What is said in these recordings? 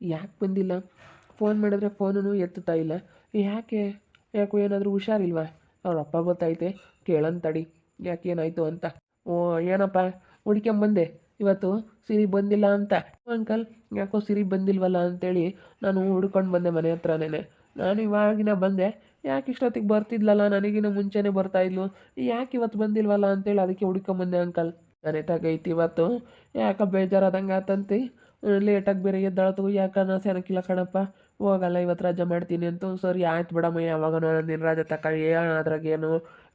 ಯಾಕೆ ಬಂದಿಲ್ಲ? ಫೋನ್ ಮಾಡಿದ್ರೆ ಫೋನೂ ಎತ್ತುತ್ತಾ ಇಲ್ಲ. ಯಾಕೆ? ಯಾಕೋ ಏನಾದರೂ ಹುಷಾರಿಲ್ವಾ? ಅವ್ರ ಅಪ್ಪ ಗೊತ್ತೈತೆ, ಕೇಳೋಣ ತಡಿ ಯಾಕೆ ಏನಾಯಿತು ಅಂತ. ಓ ಏನಪ್ಪ ಹುಡ್ಕೊಂಬಂದೆ ಇವತ್ತು ಸಿರಿ ಬಂದಿಲ್ಲ ಅಂತ. ಅಂಕಲ್ ಯಾಕೋ ಸಿರಿ ಬಂದಿಲ್ವಲ್ಲ ಅಂತೇಳಿ ನಾನು ಹುಡ್ಕೊಂಡು ಬಂದೆ ಮನೆ ಹತ್ರನೇ. ನಾನು ಇವಾಗಿನ ಬಂದೆ. ಯಾಕೆ ಇಷ್ಟೊತ್ತಿಗೆ ಬರ್ತಿದ್ಲಲ್ಲ, ನನಗಿನ್ನ ಮುಂಚೆನೇ ಬರ್ತಾಯಿದ್ಲು, ಯಾಕೆ ಇವತ್ತು ಬಂದಿಲ್ವಲ್ಲ ಅಂತೇಳಿ ಅದಕ್ಕೆ ಹುಡ್ಕೊಂಬಂದೆ ಅಂಕಲ್. ಮನೆ ತಗೈತಿ ಇವತ್ತು. ಯಾಕೆ ಬೇಜಾರಾದಂಗೆ ಆತಂತಿ? ಲೇಟಾಗಿ ಬೇರೆ ಎದ್ದಾಳತು. ಯಾಕನ್ನ ಸೆನಕಿಲ್ಲ ಕಣಪ್ಪ, ಹೋಗಲ್ಲ ಇವತ್ತು ರಜೆ ಮಾಡ್ತೀನಿ ಅಂತ. ಸರಿ ಆಯ್ತು ಬಿಡಮ್ಮ, ಯಾವಾಗ ನಿನ್ನ ರಜೆ ತಗೊಳ್ಳಿ, ಅದ್ರಾಗೇನು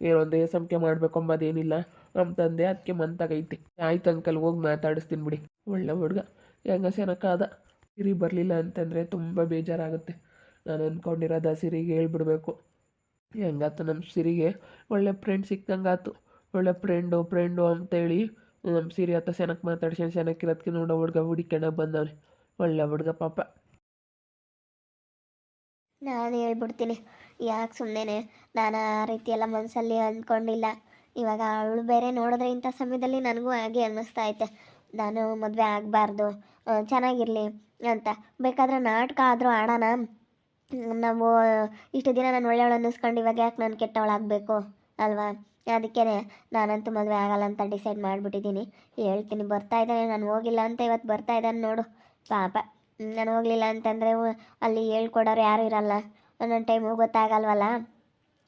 ಏನೊಂದು ಸಂಖ್ಯೆ ಮಾಡಬೇಕು ಅಂಬೋದೇನಿಲ್ಲ ಅಂತಂದೆ. ಅದಕ್ಕೆ ಮಂತಾಗೈತಿ. ಆಯ್ತು ಅಂಕಲ್, ಹೋಗಿ ಮಾತಾಡಿಸ್ತೀನಿ ಬಿಡಿ. ಒಳ್ಳೆ ಹುಡುಗ ಹೆಂಗ ಸೆನಕಾದ. ಸಿರಿ ಬರಲಿಲ್ಲ ಅಂತಂದರೆ ತುಂಬ ಬೇಜಾರಾಗುತ್ತೆ. ನಾನು ಅಂದ್ಕೊಂಡಿರೋದ ಸಿರಿಗೆ ಹೇಳ್ಬಿಡ್ಬೇಕು. ಹೆಂಗಾತು ನಮ್ಮ ಸಿರಿಗೆ ಒಳ್ಳೆ ಫ್ರೆಂಡ್ ಸಿಕ್ತಂಗಾತು. ಒಳ್ಳೆ ಫ್ರೆಂಡು ಅಂತೇಳಿ ನಮ್ಮ ಸಿರಿ ಹತ್ತ ಸೆನಕ್ಕೆ ಮಾತಾಡ್ಸ್ಕೊಂಡು ಸೆನಕ್ಕಿರೋದಕ್ಕೆ ನೋಡೋ ಹುಡುಗ ಹುಡಿಕಣ ಬಂದವನೆ. ಒಳ್ಳೆ ಹುಡುಗ ಪಾಪ. ನಾನು ಹೇಳ್ಬಿಡ್ತೀನಿ. ಯಾಕೆ ಸುಮ್ಮನೆ ನಾನು ಆ ರೀತಿ ಎಲ್ಲ ಮನಸ್ಸಲ್ಲಿ ಅಂದ್ಕೊಂಡಿಲ್ಲ. ಇವಾಗ ಅವಳು ಬೇರೆ ನೋಡಿದ್ರೆ ಇಂಥ ಸಮಯದಲ್ಲಿ ನನಗೂ ಹಾಗೆ ಅನ್ನಿಸ್ತಾ ಐತೆ. ನಾನು ಮದುವೆ ಆಗಬಾರ್ದು, ಚೆನ್ನಾಗಿರಲಿ ಅಂತ. ಬೇಕಾದ್ರೆ ನಾಟಕ ಆದರೂ ಆಡೋಣ. ನಾವು ಇಷ್ಟು ದಿನ ನಾನು ಒಳ್ಳೆಯವಳು ಅನ್ನಿಸ್ಕೊಂಡು ಇವಾಗ ಯಾಕೆ ನಾನು ಕೆಟ್ಟವಳಾಗಬೇಕು ಅಲ್ವಾ? ಅದಕ್ಕೇ ನಾನಂತೂ ಮದುವೆ ಆಗಲ್ಲ ಅಂತ ಡಿಸೈಡ್ ಮಾಡಿಬಿಟ್ಟಿದ್ದೀನಿ. ಹೇಳ್ತೀನಿ, ಬರ್ತಾ ಇದ್ದಾನೆ. ನಾನು ಹೋಗಿಲ್ಲ ಅಂತ ಇವತ್ತು ಬರ್ತಾ ಇದ್ದಾನೆ ನೋಡು ಪಾಪ. ನಾನು ಹೋಗಲಿಲ್ಲ ಅಂತಂದರೆ ಅಲ್ಲಿ ಹೇಳ್ಕೊಡೋರು ಯಾರೂ ಇರಲ್ಲ, ಒಂದೊಂದು ಟೈಮು ಗೊತ್ತಾಗಲ್ವಲ್ಲ.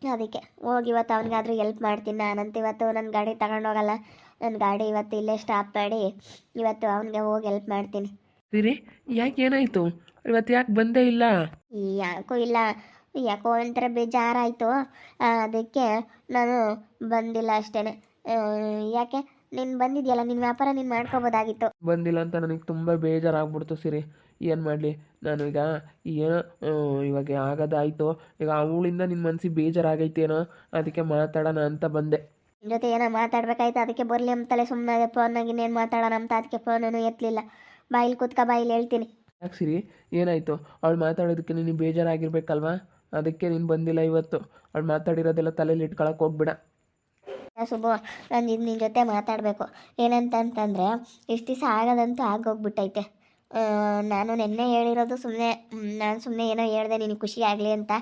ಅದಕ್ಕೆ ಹೋಗಿ ಇವತ್ತು ಅವನಿಗಾದ್ರೂ ಹೆಲ್ಪ್ ಮಾಡ್ತೀನಿ. ನಾನಂತ ಇವತ್ತು ನನ್ನ ಗಾಡಿ ತಗೊಂಡೋಗಲ್ಲ. ನನ್ನ ಗಾಡಿ ಇವತ್ತು ಇಲ್ಲೇ ಸ್ಟಾಪ್ ಮಾಡಿ ಇವತ್ತು ಅವನಿಗೆ ಹೋಗಿ ಹೆಲ್ಪ್ ಮಾಡ್ತೀನಿ. ಸಿರಿ ಯಾಕೆ ಏನಾಯಿತು? ಇವತ್ತು ಯಾಕೆ ಬಂದೇ ಇಲ್ಲ? ಯಾಕೋ ಇಲ್ಲ, ಯಾಕೋ ಒಂಥರ ಬೇಜಾರಾಯಿತು. ಅದಕ್ಕೆ ನಾನು ಬಂದಿಲ್ಲ ಅಷ್ಟೇ. ಯಾಕೆ ನೀನು ಬಂದಿದೆಯಲ್ಲ, ನಿನ್ನ ವ್ಯಾಪಾರ ನೀನು ಮಾಡ್ಕೋಬೋದಾಗಿತ್ತು. ಬಂದಿಲ್ಲ ಅಂತ ನನಗೆ ತುಂಬ ಬೇಜಾರಾಗ್ಬಿಡ್ತು ಸಿರಿ. ಏನು ಮಾಡಲಿ ನಾನೀಗ? ಏನೋ ಇವಾಗ ಆಗೋದಾಯಿತು. ಈಗ ಅವಳಿಂದ ನಿನ್ನ ಮನಸ್ಸಿಗೆ ಬೇಜಾರಾಗೈತೇನೋ, ಅದಕ್ಕೆ ಮಾತಾಡೋಣ ಅಂತ ಬಂದೆ. ನಿನ್ನ ಜೊತೆ ಏನೋ ಮಾತಾಡ್ಬೇಕಾಯ್ತು, ಅದಕ್ಕೆ ಬರಲಿ ಅಂತಲೇ ಸುಮ್ಮನೆ ಫೋನಾಗಿ ಇನ್ನೇನು ಮಾತಾಡೋಣ ಅಂತ. ಅದಕ್ಕೆ ಫೋನೂ ಎತ್ತಲಿಲ್ಲ. ಬಾಯಿಲಿ ಕೂತ್ಕ, ಬಾಯಿಲಿ ಹೇಳ್ತೀನಿ. ಯಾಕೆ ಸಿರಿ ಏನಾಯಿತು? ಅವಳು ಮಾತಾಡೋದಕ್ಕೆ ನಿನಗೆ ಬೇಜಾರಾಗಿರ್ಬೇಕಲ್ವಾ? ಅದಕ್ಕೆ ನೀನು ಬಂದಿಲ್ಲ ಇವತ್ತು. ಅವಳು ಮಾತಾಡಿರೋದೆಲ್ಲ ತಲೆಯಲ್ಲಿ ಇಟ್ಕೊಳಕ್ಕೆ ಹೋಗ್ಬಿಡ. ಸುಬ್ಬು, ನಾನು ನಿನ್ನ ಜೊತೆ ಮಾತಾಡಬೇಕು. ಏನಂತಂತಂದರೆ ಇಷ್ಟು ದಿವಸ ಆಗೋದಂತೂ ಆಗೋಗ್ಬಿಟ್ಟೈತೆ. ನಾನು ನಿನ್ನೆ ಹೇಳಿರೋದು ಸುಮ್ಮನೆ, ನಾನು ಸುಮ್ಮನೆ ಏನೋ ಹೇಳಿದೆ ನಿನಗೆ ಖುಷಿ ಆಗಲಿ ಅಂತ.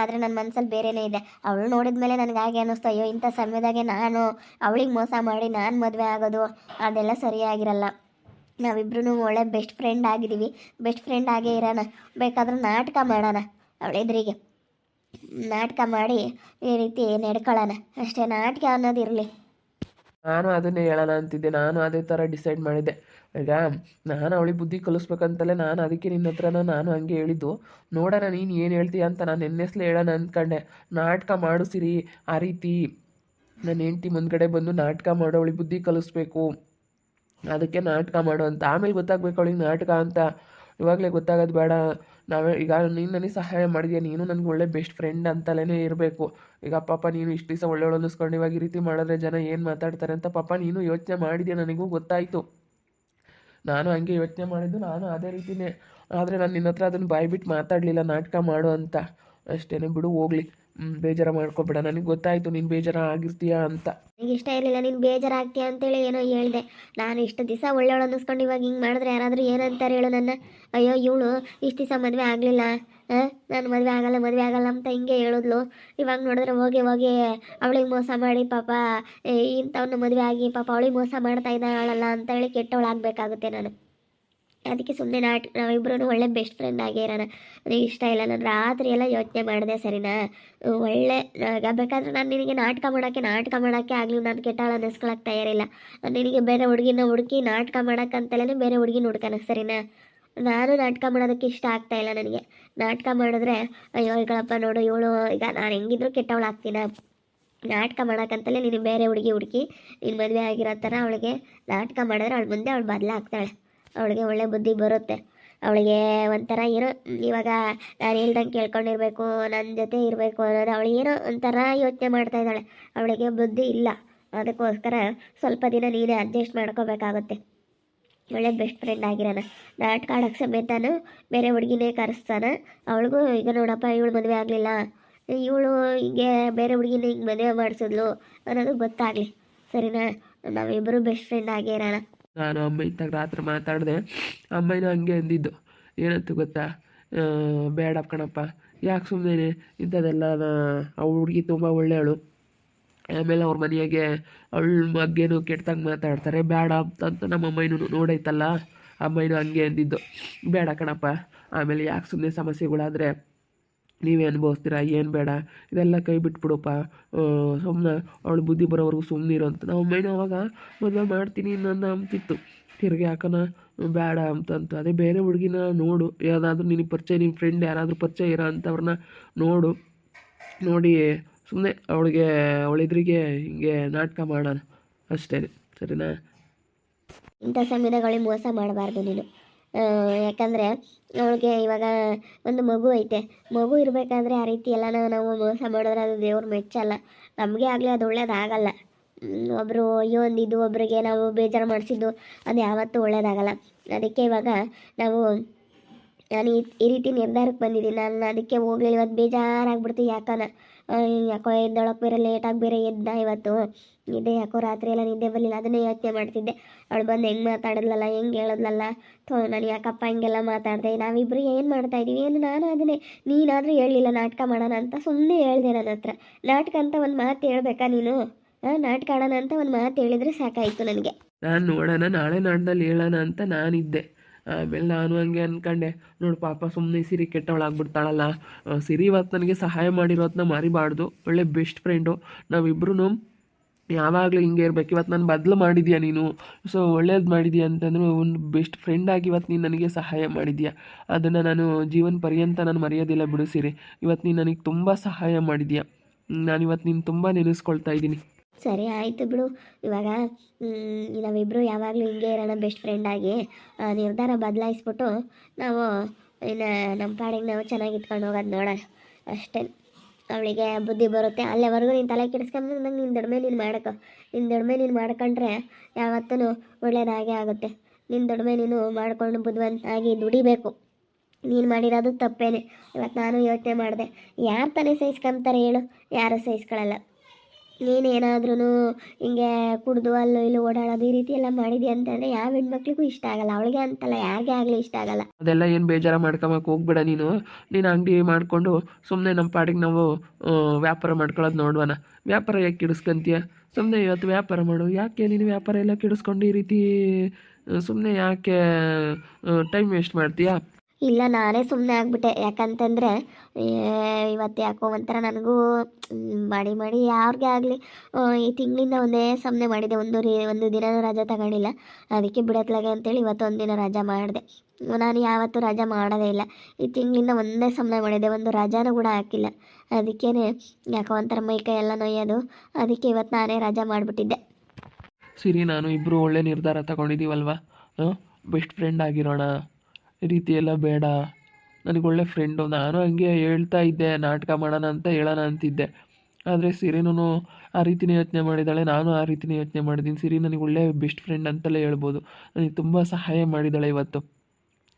ಆದರೆ ನನ್ನ ಮನಸ್ಸಲ್ಲಿ ಬೇರೆಯೇ ಇದೆ. ಅವಳು ನೋಡಿದ ಮೇಲೆ ನನಗೆ ಹಾಗೆ ಅನ್ನಿಸ್ತು, ಅಯ್ಯೋ ಇಂಥ ಸಮಯದಾಗೆ ನಾನು ಅವಳಿಗೆ ಮೋಸ ಮಾಡಿ ನಾನು ಮದುವೆ ಆಗೋದು ಅದೆಲ್ಲ ಸರಿಯಾಗಿರಲ್ಲ. ನಾವಿಬ್ರು ಒಳ್ಳೆ ಬೆಸ್ಟ್ ಫ್ರೆಂಡ್ ಆಗಿದ್ದೀವಿ. ಬೆಸ್ಟ್ ಫ್ರೆಂಡ್ ಆಗೇ ಇರೋಣ. ಬೇಕಾದ್ರೆ ನಾಟಕ ಮಾಡೋಣ, ಅವಳೆದುರಿಗೆ ನಾಟಕ ಮಾಡಿ ಈ ರೀತಿ ನಡ್ಕೊಳ್ಳೋಣ ಅಷ್ಟೇ. ನಾಟಕ ಅನ್ನೋದಿರಲಿ. ನಾನು ಅದನ್ನೇ ಹೇಳೋಣ ಅಂತಿದ್ದೆ. ನಾನು ಅದೇ ಥರ ಡಿಸೈಡ್ ಮಾಡಿದ್ದೆ. ಈಗ ನಾನು ಅವಳಿಗೆ ಬುದ್ಧಿ ಕಲಿಸ್ಬೇಕಂತಲೇ ನಾನು ಅದಕ್ಕೆ ನಿನ್ನ ಹತ್ರನ ನಾನು ಹಂಗೆ ಹೇಳಿದ್ದು. ನೋಡೋಣ ನೀನು ಏನು ಹೇಳ್ತೀಯ ಅಂತ. ನಾನು ಹೆಸ್ಲು ಹೇಳೋಣ ಅಂದ್ಕೊಂಡೆ. ನಾಟಕ ಮಾಡು ಸಿರಿ, ಆ ರೀತಿ ನನ್ನ ಹೆಂಡ್ತಿ ಮುಂದ್ಗಡೆ ಬಂದು ನಾಟಕ ಮಾಡು, ಅವಳಿಗೆ ಬುದ್ಧಿ ಕಲಿಸ್ಬೇಕು, ಅದಕ್ಕೆ ನಾಟಕ ಮಾಡು ಅಂತ. ಆಮೇಲೆ ಗೊತ್ತಾಗಬೇಕು ಅವಳಿಗೆ ನಾಟಕ ಅಂತ. ಇವಾಗಲೇ ಗೊತ್ತಾಗೋದು ಬೇಡ. ಈಗ ನೀನು ನನಗೆ ಸಹಾಯ ಮಾಡಿದ್ಯಾ, ನೀನು ನನಗೆ ಒಳ್ಳೆ ಬೆಸ್ಟ್ ಫ್ರೆಂಡ್ ಅಂತಲೇ ಇರಬೇಕು. ಈಗ ಪಾಪ ನೀನು ಇಷ್ಟು ದಿವಸ ಒಳ್ಳೆಯವಳು ಅನ್ನಿಸ್ಕೊಂಡು ಇವಾಗ ಈ ರೀತಿ ಮಾಡಿದ್ರೆ ಜನ ಏನು ಮಾತಾಡ್ತಾರೆ ಅಂತ ಪಾಪ ನೀನು ಯೋಚನೆ ಮಾಡಿದ್ಯಾ, ನನಗೂ ಗೊತ್ತಾಯಿತು. ನಾನು ಹಂಗೆ ಯೋಚನೆ ಮಾಡಿದ್ದು, ನಾನು ಅದೇ ರೀತಿಯೇ. ಆದರೆ ನಾನು ನಿನ್ನ ಹತ್ರ ಅದನ್ನು ಬಾಯ್ಬಿಟ್ಟು ಮಾತಾಡಲಿಲ್ಲ ನಾಟಕ ಮಾಡು ಅಂತ. ಅಷ್ಟೇ ಬಿಡು, ಹೋಗ್ಲಿ, ಬೇಜಾರು ಮಾಡ್ಕೊಬೇಡ. ನನಗೆ ಗೊತ್ತಾಯಿತು ನೀನು ಬೇಜಾರು ಆಗಿರ್ತೀಯ ಅಂತ. ನನಗೆ ಇಷ್ಟ ಇರಲಿಲ್ಲ ನೀನು ಬೇಜಾರಾಗ್ತೀಯ ಅಂತೇಳಿ ಏನೋ ಹೇಳಿದೆ. ನಾನು ಇಷ್ಟು ದಿವಸ ಒಳ್ಳೆಯವಳು ಅನ್ನಿಸ್ಕೊಂಡು ಇವಾಗ ಹಿಂಗೆ ಮಾಡಿದ್ರೆ ಯಾರಾದರೂ ಏನಂತಾರೆ ಹೇಳು ನನ್ನ? ಅಯ್ಯೋ ಇವಳು ಇಷ್ಟು ದಿವಸ ಮದುವೆ ಆಗಲಿಲ್ಲ, ನಾನು ಮದುವೆ ಆಗಲ್ಲ ಅಂತ ಹಿಂಗೆ ಹೇಳಿದ್ಲು. ಇವಾಗ ನೋಡಿದ್ರೆ ಹೋಗಿ ಅವಳಿಗೆ ಮೋಸ ಮಾಡಿ ಪಾಪ ಇಂಥವನ್ನ ಮದುವೆ ಆಗಿ ಪಾಪ ಅವಳಿಗೆ ಮೋಸ ಮಾಡ್ತಾ ಇದ್ದಾಳಲ್ಲ ಅಂತ ಹೇಳಿ ಕೆಟ್ಟವಳಾಗಬೇಕಾಗುತ್ತೆ ನಾನು. ಅದಕ್ಕೆ ಸುಮ್ಮನೆ ನಾವಿಬ್ಬರೂ ಒಳ್ಳೆ ಬೆಸ್ಟ್ ಫ್ರೆಂಡ್ ಆಗೇ ಇರೋಣ. ನನಗೆ ಇಷ್ಟ ಇಲ್ಲ. ನಾನು ರಾತ್ರಿ ಎಲ್ಲ ಯೋಚನೆ ಮಾಡಿದೆ, ಸರಿನಾ? ಒಳ್ಳೆ ಬೇಕಾದ್ರೆ ನಾನು ನಿನಗೆ ನಾಟಕ ಮಾಡೋಕ್ಕೆ ಆಗಲಿ ನಾನು ಕೆಟ್ಟಾಳ ಅನ್ನಿಸ್ಕೊಳಕ್ಕೆ ತಯಾರಿಲ್ಲ. ನಿನಗೆ ಬೇರೆ ಹುಡುಗಿನ ಹುಡುಕಿ ನಾಟಕ ಮಾಡೋಕ್ಕಂತಲೇ ಬೇರೆ ಹುಡುಗಿನ ಹುಡ್ಕೋಣ, ಸರಿನಾ? ನಾನು ನಾಟಕ ಮಾಡೋದಕ್ಕೆ ಇಷ್ಟ ಆಗ್ತಾ ಇಲ್ಲ ನನಗೆ. ನಾಟಕ ಮಾಡಿದ್ರೆ ಅಯ್ಯೋ ಈಗಳಪ್ಪ ನೋಡು ಇವಳು, ಈಗ ನಾನು ಹೆಂಗಿದ್ರು ಕೆಟ್ಟವಳಾಗ್ತೀನ. ನಾಟಕ ಮಾಡೋಕ್ಕಂತಲೇ ನೀನು ಬೇರೆ ಹುಡುಗಿ ಹುಡುಕಿ ನೀನು ಮದುವೆ ಆಗಿರೋ ಥರ ಅವಳಿಗೆ ನಾಟಕ ಮಾಡಿದ್ರೆ ಅವಳ ಮುಂದೆ ಅವಳು ಬದಲಾಗ್ತಾಳೆ. ಅವಳಿಗೆ ಒಳ್ಳೆ ಬುದ್ಧಿ ಬರುತ್ತೆ. ಅವಳಿಗೆ ಒಂಥರ ಏನೋ ಇವಾಗ ನಾನು ಹೇಳ್ದಂಗೆ ಕೇಳ್ಕೊಂಡಿರ್ಬೇಕು, ನನ್ನ ಜೊತೆ ಇರಬೇಕು ಅನ್ನೋದು ಅವಳಿಗೇನೋ ಒಂಥರ ಯೋಚನೆ ಮಾಡ್ತಾ ಇದ್ದಾಳೆ. ಅವಳಿಗೆ ಬುದ್ಧಿ ಇಲ್ಲ. ಅದಕ್ಕೋಸ್ಕರ ಸ್ವಲ್ಪ ದಿನ ನೀನೇ ಅಡ್ಜಸ್ಟ್ ಮಾಡ್ಕೋಬೇಕಾಗುತ್ತೆ. ಒಳ್ಳೆ ಬೆಸ್ಟ್ ಫ್ರೆಂಡ್ ಆಗಿರೋಣ. ನಾಟಕ ಆಡೋಕ್ಕೆ ಸಮೇತನು ಬೇರೆ ಹುಡುಗಿನೇ ಕರೆಸ್ತಾನೆ. ಅವಳಿಗೂ ಈಗ ನೋಡಪ್ಪ ಇವಳು ಮದುವೆ ಆಗಲಿಲ್ಲ, ಇವಳು ಹೀಗೆ ಬೇರೆ ಹುಡುಗಿನ ಹಿಂಗೆ ಮದುವೆ ಮಾಡಿಸಿದ್ಲು ಅನ್ನೋದು ಗೊತ್ತಾಗಲಿ, ಸರಿನಾ? ನಾವಿಬ್ಬರು ಬೆಸ್ಟ್ ಫ್ರೆಂಡ್ ಆಗೇ ಇರೋಣ. ನಾನು ಅಮ್ಮ ಇದ್ದಾಗ ರಾತ್ರಿ ಮಾತಾಡಿದೆ. ಅಮ್ಮನೂ ಹಂಗೆ ಅಂದಿದ್ದು, ಏನಂತ ಗೊತ್ತಾ, ಬೇಡ ಕಣಪ್ಪ, ಯಾಕೆ ಸುಮ್ಮನೆ ಇಂಥದ್ದೆಲ್ಲ ಆ ಹುಡುಗಿ ತುಂಬ ಒಳ್ಳೆಯವಳು, ಆಮೇಲೆ ಅವ್ರ ಮನೆಯಾಗೆ ಅವಳ ಬಗ್ಗೆನೂ ಕೆಟ್ಟದಂಗೆ ಮಾತಾಡ್ತಾರೆ, ಬೇಡ ಅಂತ ನಮ್ಮ ಅಮ್ಮನೂ ನೋಡೈತಲ್ಲ, ಅಮ್ಮನೂ ಹಂಗೆ ಅಂದಿದ್ದು. ಬೇಡ ಕಣಪ್ಪ, ಆಮೇಲೆ ಯಾಕೆ ಸುಮ್ಮನೆ ಸಮಸ್ಯೆಗಳಾದರೆ ನೀವೇ ಅನುಭವಿಸ್ತೀರಾ, ಏನು ಬೇಡ, ಇದೆಲ್ಲ ಕೈ ಬಿಟ್ಬಿಡಪ್ಪ, ಸುಮ್ಮನೆ ಅವಳು ಬುದ್ಧಿ ಬರೋವರೆಗೂ ಸುಮ್ಮನಿರು ಅಂತ ನಾವು ಅಮ್ಮನೂ ಅವಾಗ ಮದುವೆ ಮಾಡ್ತೀನಿ ಇನ್ನೊಂದು ಅಂತಿತ್ತು. ತಿರುಗಿ ಹಾಕೋಣ ಬೇಡ ಅಂತಂತು. ಅದೇ ಬೇರೆ ಹುಡುಗಿನ ನೋಡು, ಯಾವುದಾದ್ರೂ ನಿನಗೆ ಪರಿಚಯ, ನಿನ್ನ ಫ್ರೆಂಡ್ ಯಾರಾದರೂ ಪರಿಚಯ ಇರೋ ಅಂಥವ್ರನ್ನ ನೋಡು, ನೋಡಿ ಸುಮ್ಮನೆ ಅವಳೆದುರಿಗೆ ಹಿಂಗೆ ನಾಟಕ ಮಾಡೋಣ ಅಷ್ಟೇ, ಸರಿನಾ? ಇಂಥ ಸಮಯದಲ್ಲಿ ಮೋಸ ಮಾಡಬಾರ್ದು ನೀನು. ಯಾಕಂದರೆ ಅವಳಿಗೆ ಇವಾಗ ಒಂದು ಮಗು ಐತೆ, ಮಗು ಇರಬೇಕಾದ್ರೆ ಆ ರೀತಿ ಎಲ್ಲ ನಾವು ಮೋಸ ಮಾಡಿದ್ರೆ ಅದು ದೇವ್ರ ಮೆಚ್ಚಲ್ಲ, ನಮಗೆ ಆಗಲಿ ಅದು ಒಳ್ಳೇದಾಗಲ್ಲ. ಒಬ್ಬರು ಅಯ್ಯೋ ಅಂದಿದ್ದು ಒಬ್ರಿಗೆ ನಾವು ಬೇಜಾರು ಮಾಡಿಸಿದ್ದು ಅದು ಯಾವತ್ತೂ ಒಳ್ಳೇದಾಗಲ್ಲ. ಅದಕ್ಕೆ ಇವಾಗ ನಾವು ನಾನು ಈ ರೀತಿ ನಿರ್ಧಾರಕ್ಕೆ ಬಂದಿದ್ದೀನಿ. ನಾನು ಅದಕ್ಕೆ ಹೋಗ್ಲಿಲ್ಲ, ಇವತ್ತು ಬೇಜಾರಾಗ್ಬಿಡ್ತು. ಯಾಕೋ ಎದ್ದೊಳಕ್ಕೆ ಬೇರೆ ಲೇಟಾಗಿ ಬೇರೆ ಎದ್ದ ಇವತ್ತು, ನಿದ್ದೆ ಯಾಕೋ ರಾತ್ರಿ ಎಲ್ಲ ನಿದ್ದೆ ಬರಲಿಲ್ಲ, ಅದನ್ನೇ ಯೋಚನೆ ಮಾಡ್ತಿದ್ದೆ. ಅವಳು ಬಂದು ಹೆಂಗೆ ಮಾತಾಡಿದ್ಲಲ್ಲ, ಹೆಂಗೆ ಹೇಳಿದ್ಲಲ್ಲ, ನಾನು ಯಾಕಪ್ಪ ಹಿಂಗೆಲ್ಲ ಮಾತಾಡಿದೆ, ನಾವಿಬ್ಬರು ಏನು ಮಾಡ್ತಾಯಿದ್ದೀವಿ ಏನು, ನಾನು ಅದನ್ನೇ ನೀನಾದರೂ ಹೇಳಲಿಲ್ಲ ನಾಟಕ ಮಾಡೋಣ ಅಂತ, ಸುಮ್ಮನೆ ಹೇಳಿದೆ ನನ್ನ ಹತ್ರ. ನಾಟಕ ಅಂತ ಒಂದು ಮಾತು ಹೇಳ್ಬೇಕಾ ನೀನು? ನಾಟಕ ಆಡೋಣ ಅಂತ ಒಂದು ಮಾತು ಹೇಳಿದರೆ ಸಾಕಾಯಿತು ನನಗೆ. ನಾನು ನೋಡೋಣ ನಾಳೆ ನಾಡ್ದಲ್ಲಿ ಹೇಳೋಣ ಅಂತ ನಾನಿದ್ದೆ. ಆಮೇಲೆ ನಾನು ಹಂಗೆ ಅಂದ್ಕೊಂಡೆ, ನೋಡು ಪಾಪ ಸುಮ್ಮನೆ ಸಿರಿ ಕೆಟ್ಟವಳಾಗ್ಬಿಡ್ತಾಳಲ್ಲ. ಸಿರಿ ಇವತ್ತು ನನಗೆ ಸಹಾಯ ಮಾಡಿರೋದನ್ನ ಮರಿಬಾರ್ದು, ಒಳ್ಳೆ ಬೆಸ್ಟ್ ಫ್ರೆಂಡು ನಾವಿಬ್ರು, ಯಾವಾಗಲೂ ಹಿಂಗೆ ಇರ್ಬೇಕು. ಇವತ್ತು ನಾನು ಬದಲು ಮಾಡಿದ್ಯಾ ನೀನು, ಸೊ ಒಳ್ಳೇದು ಮಾಡಿದ್ಯಾ ಅಂತಂದ್ರೆ ಒಂದು ಬೆಸ್ಟ್ ಫ್ರೆಂಡಾಗಿ ಇವತ್ತು ನೀನು ನನಗೆ ಸಹಾಯ ಮಾಡಿದ್ಯಾ, ಅದನ್ನು ನಾನು ಜೀವನ ಪರ್ಯಂತ ನಾನು ಮರೆಯೋದಿಲ್ಲ ಬಿಡು ಸಿರಿ. ಇವತ್ತು ನೀನು ನನಗೆ ತುಂಬ ಸಹಾಯ ಮಾಡಿದ್ಯಾ, ನಾನಿವತ್ತು ನೀನು ತುಂಬ ನೆನೆಸ್ಕೊಳ್ತಾ ಇದ್ದೀನಿ. ಸರಿ ಆಯಿತು ಬಿಡು. ಇವಾಗ ನಾವಿಬ್ಬರು ಯಾವಾಗಲೂ ಹಿಂಗೆ ಇರೋಣ ಬೆಸ್ಟ್ ಫ್ರೆಂಡಾಗಿ. ನಿರ್ಧಾರ ಬದಲಾಯಿಸ್ಬಿಟ್ಟು ನಾವು ಇನ್ನು ನಮ್ಮ ಪಾಡಿಗೆ ನಾವು ಚೆನ್ನಾಗಿ ಇಟ್ಕೊಂಡು ಹೋಗೋದು ನೋಡೋಣ ಅಷ್ಟೇ. ಅವಳಿಗೆ ಬುದ್ಧಿ ಬರುತ್ತೆ. ಅಲ್ಲಿವರೆಗೂ ನೀನು ತಲೆ ಕೆಡಿಸ್ಕೊಂಡು ನಂಗೆ ನಿನ್ನ ದೊಡ್ಮೆ ನೀನು ಮಾಡ್ಕೊ. ನಿನ್ನ ದೊಡ್ಮೆ ನೀನು ಮಾಡ್ಕೊಂಡ್ರೆ ಯಾವತ್ತೂ ಒಳ್ಳೇದಾಗೇ ಆಗುತ್ತೆ. ನಿನ್ನ ದೊಡ್ಮೆ ನೀನು ಮಾಡಿಕೊಂಡು ಬುದ್ಧಿವಂತಾಗಿ ದುಡಿಬೇಕು. ನೀನು ಮಾಡಿರೋದು ತಪ್ಪೇನೆ. ಇವತ್ತು ನಾನು ಯೋಚನೆ ಮಾಡಿದೆ, ಯಾರು ತಾನೇ ಸಹಿಸ್ಕೊಂತಾರೆ ಹೇಳು? ಯಾರು ಸಹಿಸ್ಕೊಳ್ಳಲ್ಲ. ನೀನೇನಾದ್ರೂ ಹಿಂಗೆ ಕುಡಿದು ಅಲ್ಲೂ ಇಲ್ಲೂ ಓಡಾಡೋದು ಈ ರೀತಿ ಎಲ್ಲ ಮಾಡಿದ್ಯಾ ಅಂತಂದರೆ ಯಾವ ಹೆಣ್ಮಕ್ಳಿಗೂ ಇಷ್ಟ ಆಗಲ್ಲ. ಅವಳಿಗೆ ಅಂತಲ್ಲ, ಯಾರಿಗೇ ಆಗಲಿ ಇಷ್ಟ ಆಗಲ್ಲ. ಅದೆಲ್ಲ ಏನು ಬೇಜಾರು ಮಾಡ್ಕೊಂಬಕ್ಕೆ ಹೋಗ್ಬೇಡ ನೀನು. ನೀನು ಅಂಗಡಿ ಮಾಡಿಕೊಂಡು ಸುಮ್ಮನೆ ನಮ್ಮ ಪಾಡಿಗೆ ನಾವು ವ್ಯಾಪಾರ ಮಾಡ್ಕೊಳ್ಳೋದು ನೋಡುವನ. ವ್ಯಾಪಾರ ಯಾಕೆ ಕಿಡಿಸ್ಕೊಂತೀಯ? ಸುಮ್ಮನೆ ಇವತ್ತು ವ್ಯಾಪಾರ ಮಾಡು. ಯಾಕೆ ನೀನು ವ್ಯಾಪಾರ ಎಲ್ಲ ಕಿಡಿಸ್ಕೊಂಡು ಈ ರೀತಿ ಸುಮ್ಮನೆ ಯಾಕೆ ಟೈಮ್ ವೇಸ್ಟ್ ಮಾಡ್ತೀಯಾ? ಇಲ್ಲ, ನಾನೇ ಸುಮ್ಮನೆ ಆಗ್ಬಿಟ್ಟೆ. ಯಾಕಂತಂದರೆ ಇವತ್ತು ಯಾಕೋ ಒಂಥರ ನನಗೂ ಮಾಡಿ ಯಾರಿಗೆ ಆಗಲಿ ಈ ತಿಂಗಳಿಂದ ಒಂದೇ ಸಮನೆ ಮಾಡಿದೆ. ಒಂದು ದಿನ ರಜೆ ತಗೊಂಡಿಲ್ಲ. ಅದಕ್ಕೆ ಬಿಡತ್ಲಾಗೆ ಅಂತೇಳಿ ಇವತ್ತು ಒಂದು ದಿನ ರಜೆ ಮಾಡಿದೆ. ನಾನು ಯಾವತ್ತೂ ರಜೆ ಮಾಡೋದೇ ಇಲ್ಲ. ಈ ತಿಂಗಳಿಂದ ಒಂದೇ ಸಮನೆ ಮಾಡಿದೆ, ಒಂದು ರಜಾನೂ ಕೂಡ ಹಾಕಿಲ್ಲ. ಅದಕ್ಕೇ ಯಾಕೋ ಒಂಥರ ಮೈಕೈ ಎಲ್ಲ ನೋಯೋದು. ಅದಕ್ಕೆ ಇವತ್ತು ನಾನೇ ರಜೆ ಮಾಡಿಬಿಟ್ಟಿದ್ದೆ. ಸಿರಿ, ನಾನು ಇಬ್ಬರು ಒಳ್ಳೆ ನಿರ್ಧಾರ ತಗೊಂಡಿದ್ದೀವಲ್ವ, ಬೆಸ್ಟ್ ಫ್ರೆಂಡ್ ಆಗಿರೋಣ. ಈ ರೀತಿ ಎಲ್ಲ ಬೇಡ. ನನಗೆ ಒಳ್ಳೆ ಫ್ರೆಂಡು, ನಾನು ಹಂಗೆ ಹೇಳ್ತಾ ಇದ್ದೆ ನಾಟಕ ಮಾಡೋಣ ಅಂತ ಹೇಳೋಣ ಅಂತಿದ್ದೆ. ಆದರೆ ಸಿರಿನೂ ಆ ರೀತಿನೇ ಯೋಚನೆ ಮಾಡಿದ್ದಾಳೆ, ನಾನು ಆ ರೀತಿನೇ ಯೋಚನೆ ಮಾಡಿದ್ದೀನಿ. ಸಿರಿ ನನಗೆ ಒಳ್ಳೆ ಬೆಸ್ಟ್ ಫ್ರೆಂಡ್ ಅಂತಲೇ ಹೇಳ್ಬೋದು. ನನಗೆ ತುಂಬ ಸಹಾಯ ಮಾಡಿದ್ದಾಳೆ ಇವತ್ತು.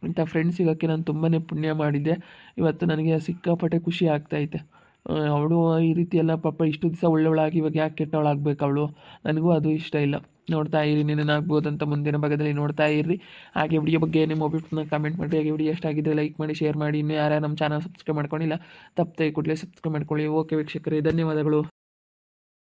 ಇಂಥ ಫ್ರೆಂಡ್ ಸಿಗೋಕ್ಕೆ ನಾನು ತುಂಬಾ ಪುಣ್ಯ ಮಾಡಿದ್ದೆ. ಇವತ್ತು ನನಗೆ ಸಿಕ್ಕಾಪಟ್ಟೆ ಖುಷಿ ಆಗ್ತಾಯಿದೆ. ಅವಳು ಈ ರೀತಿ ಎಲ್ಲ ಪಾಪ ಇಷ್ಟು ದಿವಸ ಒಳ್ಳೆಯವಳಾಗಿ ಇವಾಗ ಯಾಕೆ ಕೆಟ್ಟವಳಾಗಬೇಕು ಅವಳು? ನನಗೂ ಅದು ಇಷ್ಟ ಇಲ್ಲ. ನೋಡ್ತಾ ಇರಿ, ನೀನೇನಾಗ್ಬೋದಂತ ಮುಂದಿನ ಭಾಗದಲ್ಲಿ ನೋಡ್ತಾ ಇರ್ರಿ. ಹಾಗೆ ವಿಡಿಯೋ ಬಗ್ಗೆ ನಿಮ್ಮ ಒಬ್ಬಿಟ್ಟು ಕಮೆಂಟ್ ಮಾಡಿ. ಹಾಗೆ ವಿಡಿಯೋ ಎಷ್ಟಾಗಿದ್ದರೆ ಲೈಕ್ ಮಾಡಿ, ಶೇರ್ ಮಾಡಿ. ಇನ್ನೂ ಯಾರು ನಮ್ಮ ಚಾನಲ್ ಸಬ್ಸ್ಕ್ರೈಬ್ ಮಾಡ್ಕೊಂಡಿಲ್ಲ ತಪ್ಪದೆ ಕೂಡಲೇ ಸಬ್ಸ್ಕ್ರೈಬ್ ಮಾಡ್ಕೊಳ್ಳಿ. ಓಕೆ ವೀಕ್ಷಕರೇ, ಧನ್ಯವಾದಗಳು.